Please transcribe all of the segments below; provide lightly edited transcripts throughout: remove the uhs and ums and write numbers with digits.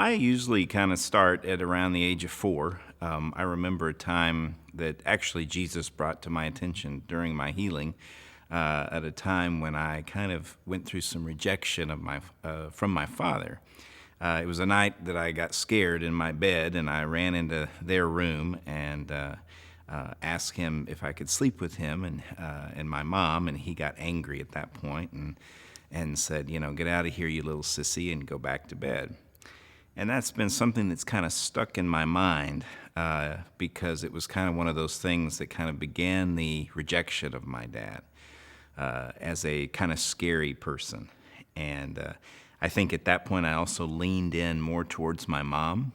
I usually kind of start at around the age of 4. I remember a time that actually Jesus brought to my attention during my healing, at a time when I kind of went through some rejection of my from my father. It was a night that I got scared in my bed, and I ran into their room and asked him if I could sleep with him and my mom, and he got angry at that point and said, "Get out of here, you little sissy, and go back to bed." And that's been something that's kind of stuck in my mind because it was kind of one of those things that kind of began the rejection of my dad as a kind of scary person. And I think at that point I also leaned in more towards my mom.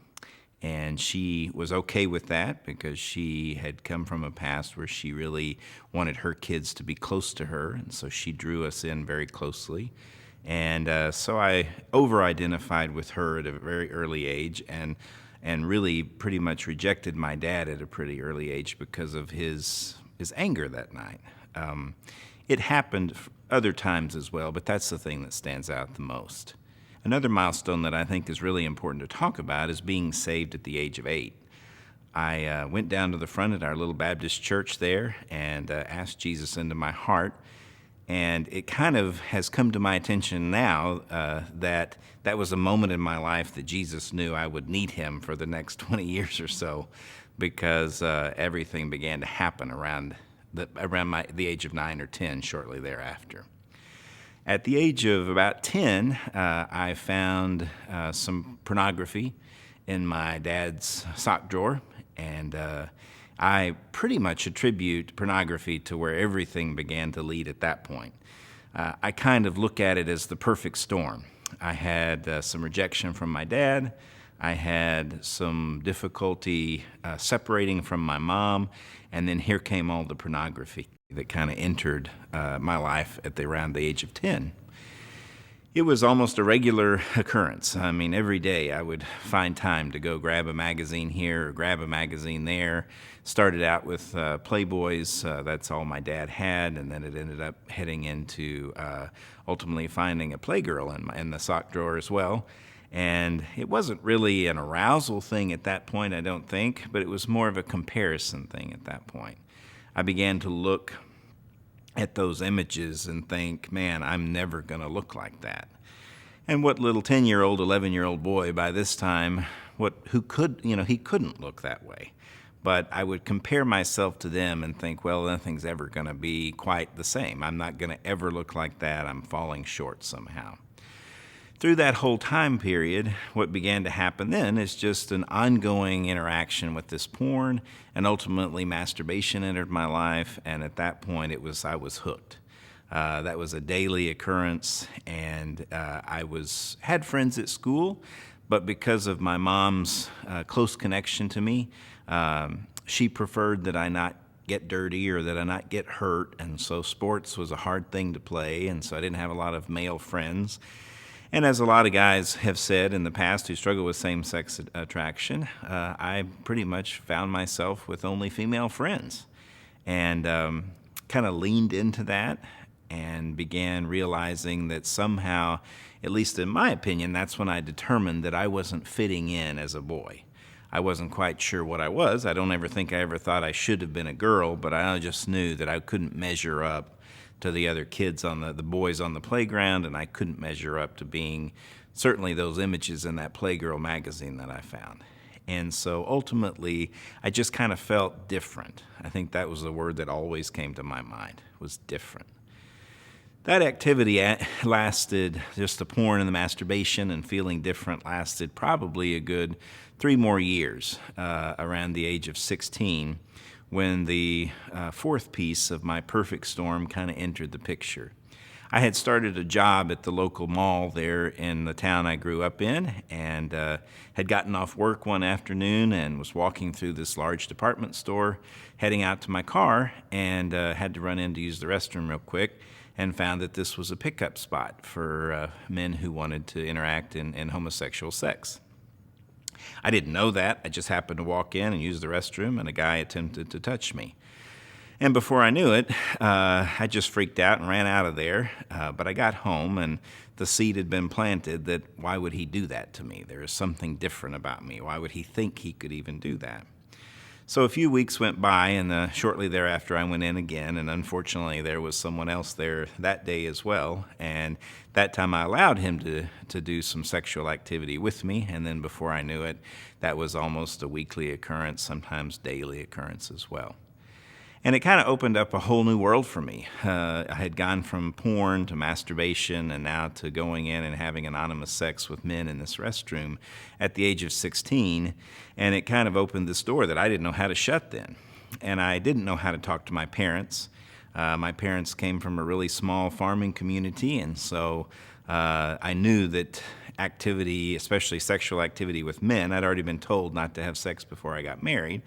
And she was okay with that because she had come from a past where she really wanted her kids to be close to her. And so she drew us in very closely. And so I over-identified with her at a very early age and really pretty much rejected my dad at a pretty early age because of his anger that night. It happened other times as well, but that's the thing that stands out the most. Another milestone that I think is really important to talk about is being saved at the age of 8. I went down to the front at our little Baptist church there and asked Jesus into my heart. And it kind of has come to my attention now that that was a moment in my life that Jesus knew I would need him for the next 20 years or so, because everything began to happen around the age of 9 or 10 shortly thereafter. At the age of about 10, I found some pornography in my dad's sock drawer, and I pretty much attribute pornography to where everything began to lead at that point. I kind of look at it as the perfect storm. I had some rejection from my dad. I had some difficulty separating from my mom, and then here came all the pornography that kind of entered my life at around the age of 10. It was almost a regular occurrence. I mean, every day I would find time to go grab a magazine here or grab a magazine there. Started out with Playboys. That's all my dad had, and then it ended up heading into ultimately finding a Playgirl in the sock drawer as well. And it wasn't really an arousal thing at that point, I don't think, but it was more of a comparison thing at that point. I began to look at those images and think, man, I'm never going to look like that. And what little 10-year-old, 11-year-old boy by this time, he couldn't look that way. But I would compare myself to them and think, well, nothing's ever going to be quite the same. I'm not going to ever look like that. I'm falling short somehow. Through that whole time period, what began to happen then is just an ongoing interaction with this porn, and ultimately masturbation entered my life, and at that point I was hooked. That was a daily occurrence, and had friends at school, but because of my mom's close connection to me, she preferred that I not get dirty or that I not get hurt, and so sports was a hard thing to play, and so I didn't have a lot of male friends. And as a lot of guys have said in the past who struggle with same-sex attraction, I pretty much found myself with only female friends, and kind of leaned into that and began realizing that somehow, at least in my opinion, that's when I determined that I wasn't fitting in as a boy. I wasn't quite sure what I was. I don't ever think I ever thought I should have been a girl, but I just knew that I couldn't measure up to the other kids the boys on the playground, and I couldn't measure up to being certainly those images in that Playgirl magazine that I found. And so ultimately, I just kind of felt different. I think that was the word that always came to my mind, was different. That activity lasted, just the porn and the masturbation and feeling different lasted probably a good 3 more years, around the age of 16, when the fourth piece of my perfect storm kind of entered the picture. I had started a job at the local mall there in the town I grew up in, and had gotten off work one afternoon and was walking through this large department store, heading out to my car, and had to run in to use the restroom real quick, and found that this was a pickup spot for men who wanted to interact in homosexual sex. I didn't know that. I just happened to walk in and use the restroom, and a guy attempted to touch me. And before I knew it, I just freaked out and ran out of there. But I got home, and the seed had been planted that why would he do that to me? There is something different about me. Why would he think he could even do that? So a few weeks went by, and shortly thereafter I went in again, and unfortunately there was someone else there that day as well. And that time I allowed him to do some sexual activity with me, and then before I knew it, that was almost a weekly occurrence, sometimes daily occurrence as well. And it kind of opened up a whole new world for me. I had gone from porn to masturbation and now to going in and having anonymous sex with men in this restroom at the age of 16. And it kind of opened this door that I didn't know how to shut then. And I didn't know how to talk to my parents. My parents came from a really small farming community, and so I knew that activity, especially sexual activity with men, I'd already been told not to have sex before I got married,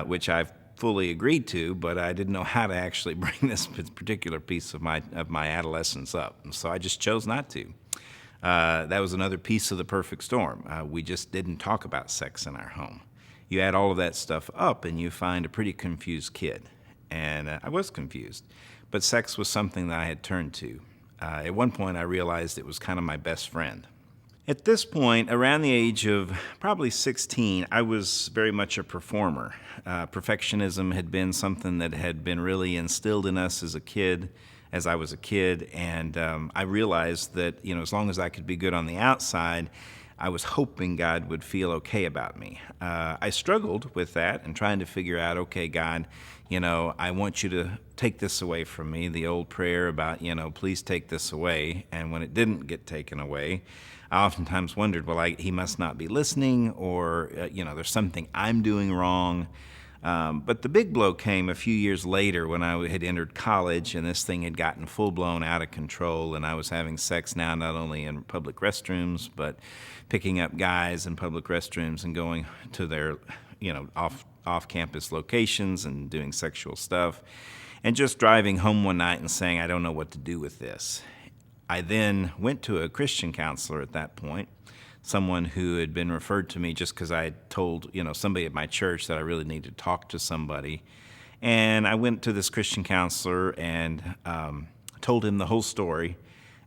which I've fully agreed to, but I didn't know how to actually bring this particular piece of my adolescence up, and so I just chose not to. That was another piece of the perfect storm. We just didn't talk about sex in our home. You add all of that stuff up, and you find a pretty confused kid, and I was confused, but sex was something that I had turned to. At one point, I realized it was kind of my best friend. At this point, around the age of probably 16, I was very much a performer. Perfectionism had been something that had been really instilled in us as I was a kid, and I realized that, as long as I could be good on the outside, I was hoping God would feel okay about me. I struggled with that and trying to figure out, okay, God, I want you to take this away from me, the old prayer about, please take this away. And when it didn't get taken away, I oftentimes wondered, well, he must not be listening, or, there's something I'm doing wrong. But the big blow came a few years later when I had entered college, and this thing had gotten full-blown out of control, and I was having sex now not only in public restrooms, but picking up guys in public restrooms and going to their, off-campus locations and doing sexual stuff, and just driving home one night and saying, I don't know what to do with this. I then went to a Christian counselor at that point, someone who had been referred to me just because I had told, somebody at my church that I really needed to talk to somebody. And I went to this Christian counselor and told him the whole story.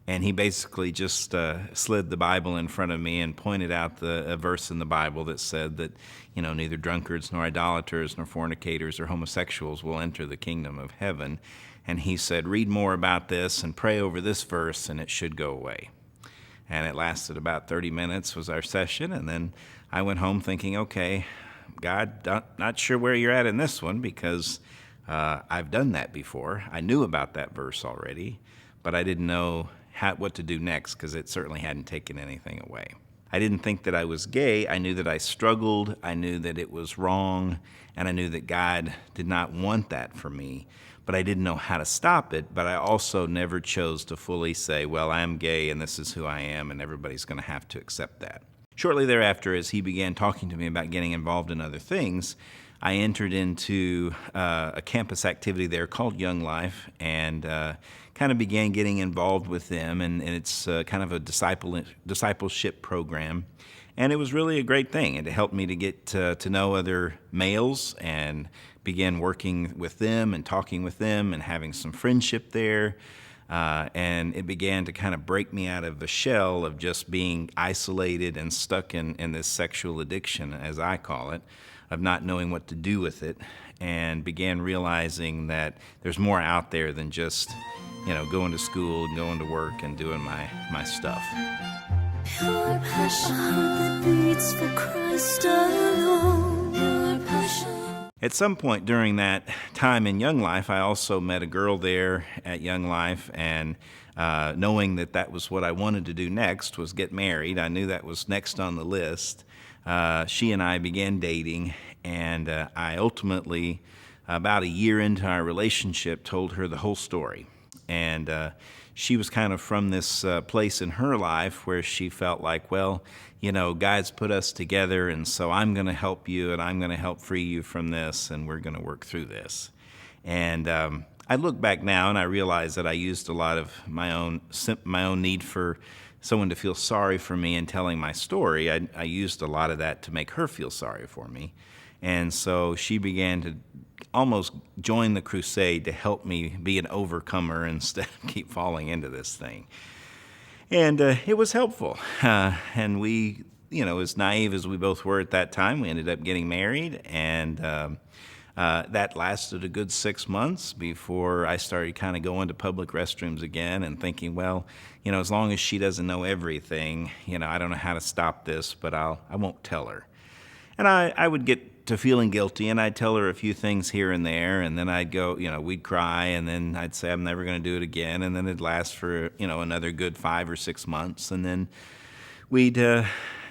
And he basically just slid the Bible in front of me and pointed out a verse in the Bible that said that, neither drunkards nor idolaters nor fornicators or homosexuals will enter the kingdom of heaven. And he said, read more about this and pray over this verse and it should go away. And it lasted about 30 minutes was our session. And then I went home thinking, okay, God, not sure where you're at in this one because I've done that before. I knew about that verse already, but I didn't know what to do next because it certainly hadn't taken anything away. I didn't think that I was gay. I knew that I struggled. I knew that it was wrong. And I knew that God did not want that for me. But I didn't know how to stop it, but I also never chose to fully say, well, I am gay and this is who I am and everybody's going to have to accept that. Shortly thereafter, as he began talking to me about getting involved in other things, I entered into a campus activity there called Young Life and kind of began getting involved with them, and it's kind of a discipleship program. And it was really a great thing. It helped me to get to know other males and began working with them and talking with them and having some friendship there. And it began to kind of break me out of the shell of just being isolated and stuck in this sexual addiction, as I call it, of not knowing what to do with it, and began realizing that there's more out there than just, going to school and going to work and doing my stuff. Your passion that beats for Christ alone. Your passion. At some point during that time in Young Life, I also met a girl there at Young Life, and knowing that was what I wanted to do next was get married. I knew that was next on the list. She and I began dating, and I ultimately, about a year into our relationship, told her the whole story. And she was kind of from this place in her life where she felt like, well, God's put us together, and so I'm going to help you, and I'm going to help free you from this, and we're going to work through this. And I look back now, and I realize that I used a lot of my own need for someone to feel sorry for me in telling my story. I used a lot of that to make her feel sorry for me. And so she began to almost join the crusade to help me be an overcomer instead of keep falling into this thing. And it was helpful. And we, as naive as we both were at that time, we ended up getting married. And that lasted a good 6 months before I started kind of going to public restrooms again and thinking, well, as long as she doesn't know everything, I don't know how to stop this, but I won't tell her. And I would get to feeling guilty, and I'd tell her a few things here and there, and then I'd go, we'd cry, and then I'd say I'm never going to do it again, and then it'd last for, another good 5 or 6 months, and then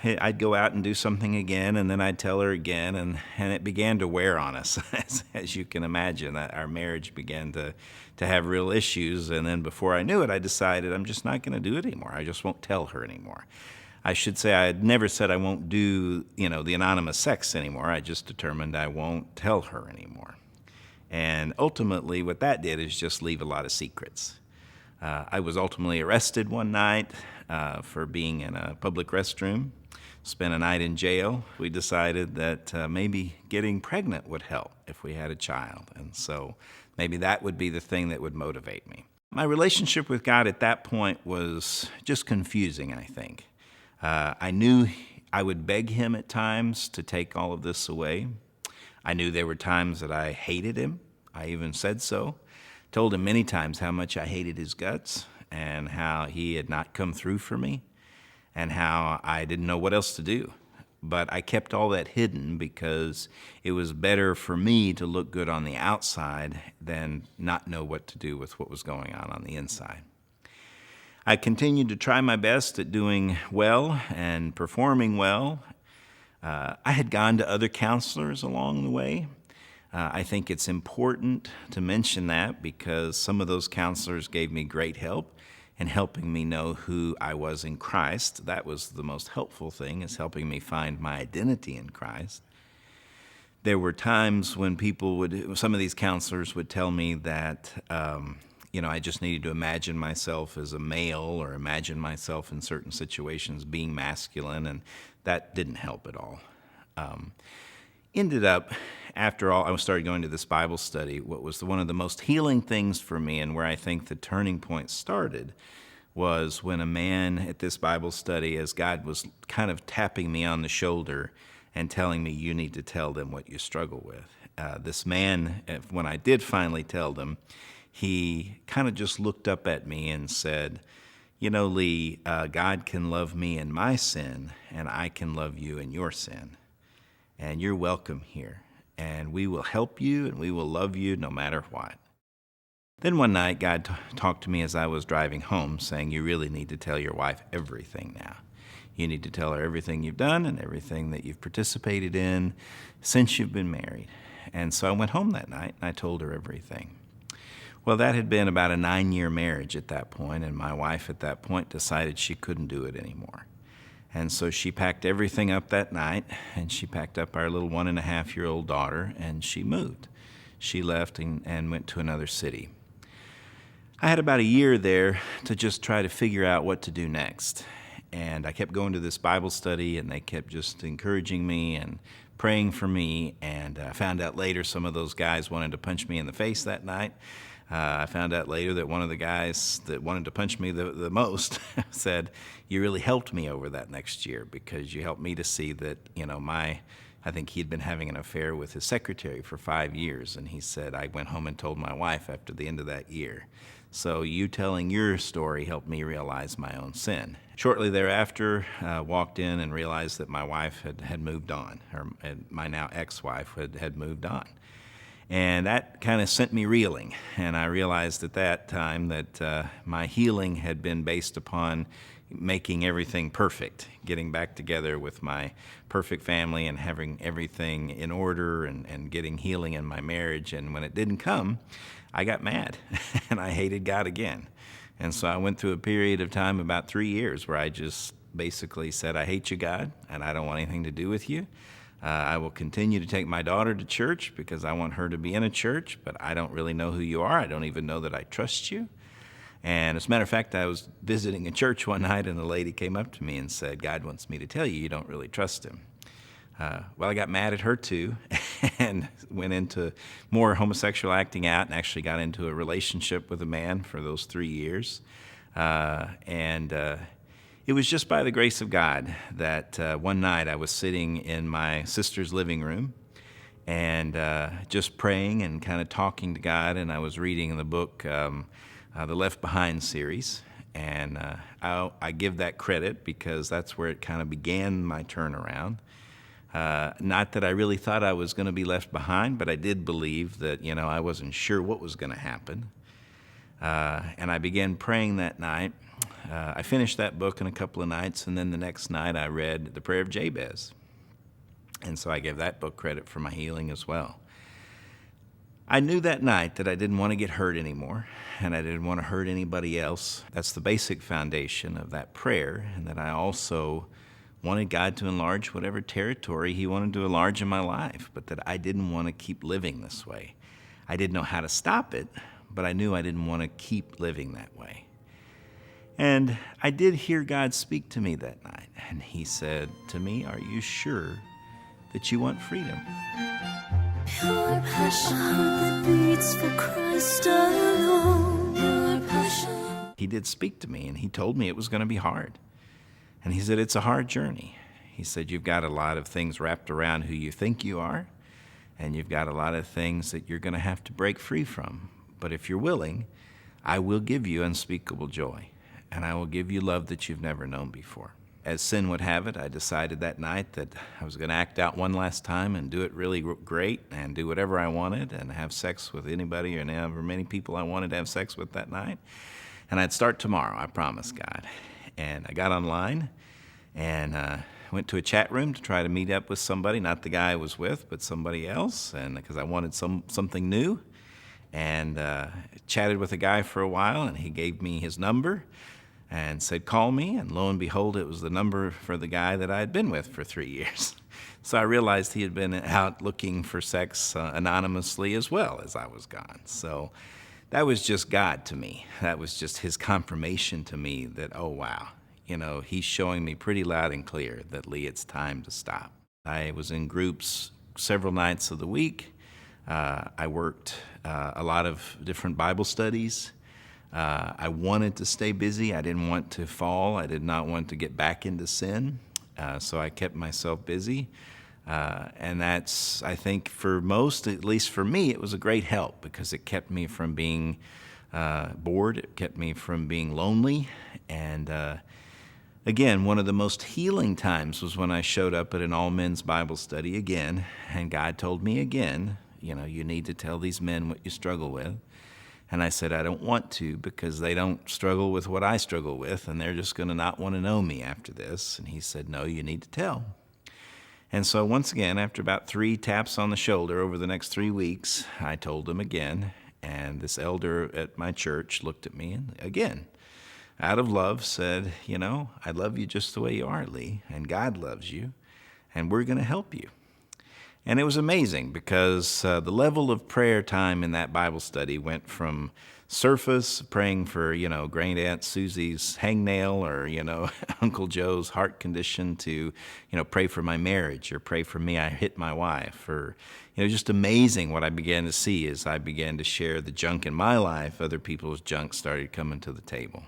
I'd go out and do something again, and then I'd tell her again, and it began to wear on us, as you can imagine. That our marriage began to have real issues, and then before I knew it, I decided I'm just not going to do it anymore. I just won't tell her anymore. I should say I had never said I won't do, the anonymous sex anymore. I just determined I won't tell her anymore. And ultimately, what that did is just leave a lot of secrets. I was ultimately arrested one night for being in a public restroom, spent a night in jail. We decided that maybe getting pregnant would help if we had a child. And so maybe that would be the thing that would motivate me. My relationship with God at that point was just confusing, I think. I knew I would beg him at times to take all of this away. I knew there were times that I hated him. I even said so. Told him many times how much I hated his guts and how he had not come through for me and how I didn't know what else to do. But I kept all that hidden because it was better for me to look good on the outside than not know what to do with what was going on the inside. I continued to try my best at doing well and performing well. I had gone to other counselors along the way. I think it's important to mention that because some of those counselors gave me great help in helping me know who I was in Christ. That was the most helpful thing, is helping me find my identity in Christ. There were times when some of these counselors would tell me that I just needed to imagine myself as a male or imagine myself in certain situations being masculine, and that didn't help at all. Ended up, after all, I started going to this Bible study. What was one of the most healing things for me, and where I think the turning point started, was when a man at this Bible study, as God was kind of tapping me on the shoulder and telling me, you need to tell them what you struggle with. This man, when I did finally tell them, he kind of just looked up at me and said, Lee, God can love me in my sin, and I can love you in your sin. And you're welcome here. And we will help you, and we will love you no matter what. Then one night, God talked to me as I was driving home, saying, you really need to tell your wife everything now. You need to tell her everything you've done and everything that you've participated in since you've been married. And so I went home that night, and I told her everything. Well, that had been about a 9-year marriage at that point, and my wife at that point decided she couldn't do it anymore. And so she packed everything up that night, and she packed up our little 1.5-year-old daughter, and she moved. She left and went to another city. I had about a year there to just try to figure out what to do next. And I kept going to this Bible study, and they kept just encouraging me and praying for me. And I found out later some of those guys wanted to punch me in the face that night. I found out later that one of the guys that wanted to punch me the most said, you really helped me over that next year because you helped me to see that, I think he'd been having an affair with his secretary for 5 years. And he said, I went home and told my wife after the end of that year. So you telling your story helped me realize my own sin. Shortly thereafter, walked in and realized that my wife had moved on, or my now ex-wife had moved on. And that kind of sent me reeling. And I realized at that time that my healing had been based upon making everything perfect, getting back together with my perfect family and having everything in order and getting healing in my marriage. And when it didn't come, I got mad and I hated God again. And so I went through a period of time, about 3 years, where I just basically said, I hate you, God, and I don't want anything to do with you. I will continue to take my daughter to church because I want her to be in a church, but I don't really know who you are. I don't even know that I trust you. And as a matter of fact, I was visiting a church one night, and a lady came up to me and said, God wants me to tell you, you don't really trust him. Well, I got mad at her too, and went into more homosexual acting out and actually got into a relationship with a man for those 3 years. It was just by the grace of God that one night I was sitting in my sister's living room and just praying and kind of talking to God, and I was reading the book, the Left Behind series, and I give that credit because that's where it kind of began my turnaround. Not that I really thought I was going to be left behind, but I did believe that, I wasn't sure what was going to happen. And I began praying that night. I finished that book in a couple of nights, and then the next night I read The Prayer of Jabez. And so I gave that book credit for my healing as well. I knew that night that I didn't want to get hurt anymore, and I didn't want to hurt anybody else. That's the basic foundation of that prayer, and that I also wanted God to enlarge whatever territory He wanted to enlarge in my life, but that I didn't want to keep living this way. I didn't know how to stop it, but I knew I didn't want to keep living that way. And I did hear God speak to me that night, and He said to me, "Are you sure that you want freedom?" Pure passion that beats for Christ alone. Pure passion. He did speak to me, and He told me it was going to be hard. And He said, it's a hard journey. He said, you've got a lot of things wrapped around who you think you are, and you've got a lot of things that you're going to have to break free from. But if you're willing, I will give you unspeakable joy, and I will give you love that you've never known before. As sin would have it, I decided that night that I was going to act out one last time and do it really great and do whatever I wanted and have sex with anybody or however many people I wanted to have sex with that night. And I'd start tomorrow, I promised God. And I got online and went to a chat room to try to meet up with somebody, not the guy I was with, but somebody else, and because I wanted something new. And chatted with a guy for a while, and he gave me his number and said, call me, and lo and behold, it was the number for the guy that I had been with for 3 years. So I realized he had been out looking for sex anonymously as well as I was gone. So that was just God to me. That was just His confirmation to me that, oh, wow, He's showing me pretty loud and clear that, Lee, it's time to stop. I was in groups several nights of the week. I worked a lot of different Bible studies. I wanted to stay busy. I didn't want to fall. I did not want to get back into sin. So I kept myself busy. And that's, I think, for most, at least for me, it was a great help because it kept me from being bored. It kept me from being lonely. And again, one of the most healing times was when I showed up at an all-men's Bible study again, and God told me again, you need to tell these men what you struggle with. And I said, I don't want to because they don't struggle with what I struggle with, and they're just going to not want to know me after this. And He said, no, you need to tell. And so once again, after about 3 taps on the shoulder over the next 3 weeks, I told him again, and this elder at my church looked at me and again, out of love, said, I love you just the way you are, Lee, and God loves you, and we're going to help you. And it was amazing because the level of prayer time in that Bible study went from surface, praying for, Grand Aunt Susie's hangnail or, Uncle Joe's heart condition to, pray for my marriage or pray for me, I hit my wife, or, just amazing what I began to see as I began to share the junk in my life. Other people's junk started coming to the table.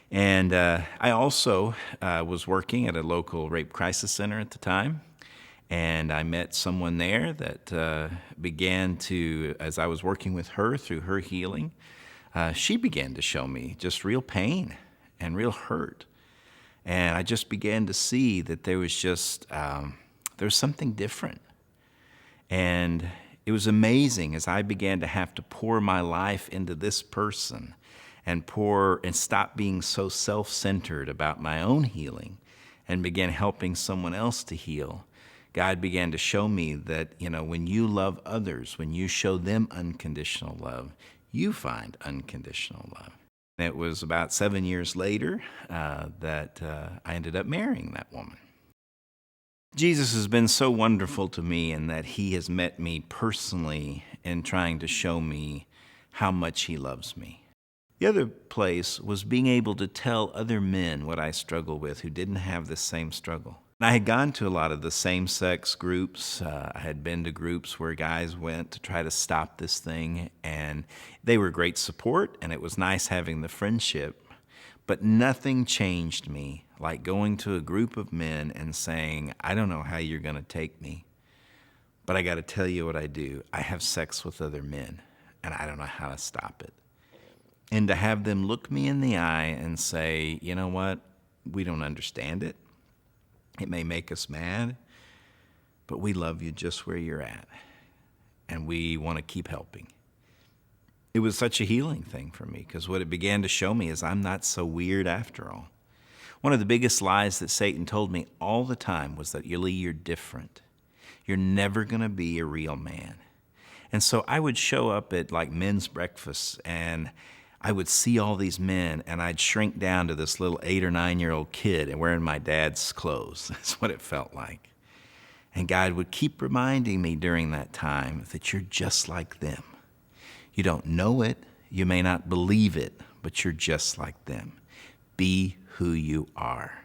And I also was working at a local rape crisis center at the time. And I met someone there that began to, as I was working with her through her healing, she began to show me just real pain and real hurt. And I just began to see that there was just, there's something different. And it was amazing as I began to have to pour my life into this person and stop being so self-centered about my own healing and began helping someone else to heal. God began to show me that, when you love others, when you show them unconditional love, you find unconditional love. And it was about 7 years later that I ended up marrying that woman. Jesus has been so wonderful to me in that He has met me personally in trying to show me how much He loves me. The other place was being able to tell other men what I struggle with who didn't have this same struggle. I had gone to a lot of the same-sex groups. I had been to groups where guys went to try to stop this thing, and they were great support, and it was nice having the friendship. But nothing changed me like going to a group of men and saying, I don't know how you're going to take me, but I got to tell you what I do. I have sex with other men, and I don't know how to stop it. And to have them look me in the eye and say, you know what, we don't understand it. It may make us mad, but we love you just where you're at, and we want to keep helping. It was such a healing thing for me, because what it began to show me is I'm not so weird after all. One of the biggest lies that Satan told me all the time was that, Lee, you're different. You're never going to be a real man. And so I would show up at like men's breakfasts, and I would see all these men, and I'd shrink down to this little 8 or 9-year-old kid and wearing my dad's clothes. That's what it felt like. And God would keep reminding me during that time that you're just like them. You don't know it, you may not believe it, but you're just like them. Be who you are.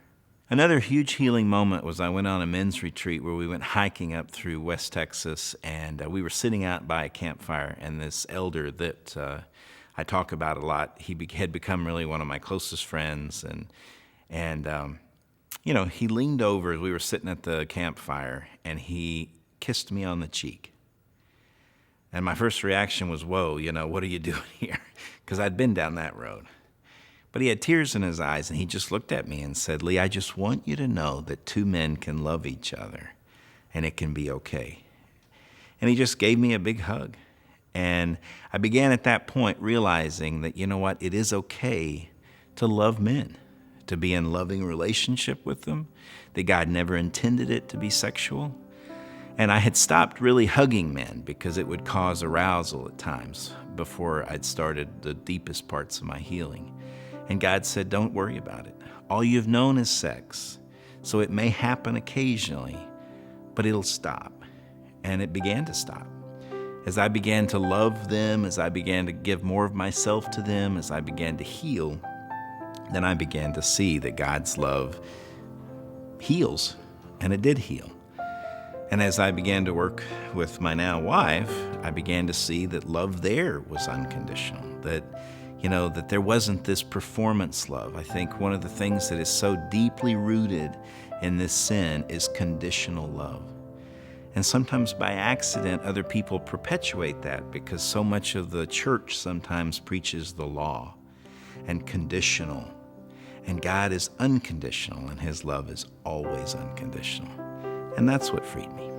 Another huge healing moment was I went on a men's retreat where we went hiking up through West Texas, and we were sitting out by a campfire, and this elder that I talk about a lot, had become really one of my closest friends, and he leaned over as we were sitting at the campfire, and he kissed me on the cheek. And my first reaction was, whoa, what are you doing here? Because I'd been down that road. But he had tears in his eyes, and he just looked at me and said, Lee, I just want you to know that 2 men can love each other, and it can be okay. And he just gave me a big hug. And I began at that point realizing that, it is okay to love men, to be in loving relationship with them, that God never intended it to be sexual. And I had stopped really hugging men because it would cause arousal at times before I'd started the deepest parts of my healing. And God said, don't worry about it. All you've known is sex. So it may happen occasionally, but it'll stop. And it began to stop. As I began to love them, as I began to give more of myself to them, as I began to heal, then I began to see that God's love heals, and it did heal. And as I began to work with my now wife, I began to see that love there was unconditional, that there wasn't this performance love. I think one of the things that is so deeply rooted in this sin is conditional love. And sometimes by accident, other people perpetuate that because so much of the church sometimes preaches the law and conditional. And God is unconditional, and his love is always unconditional. And that's what freed me.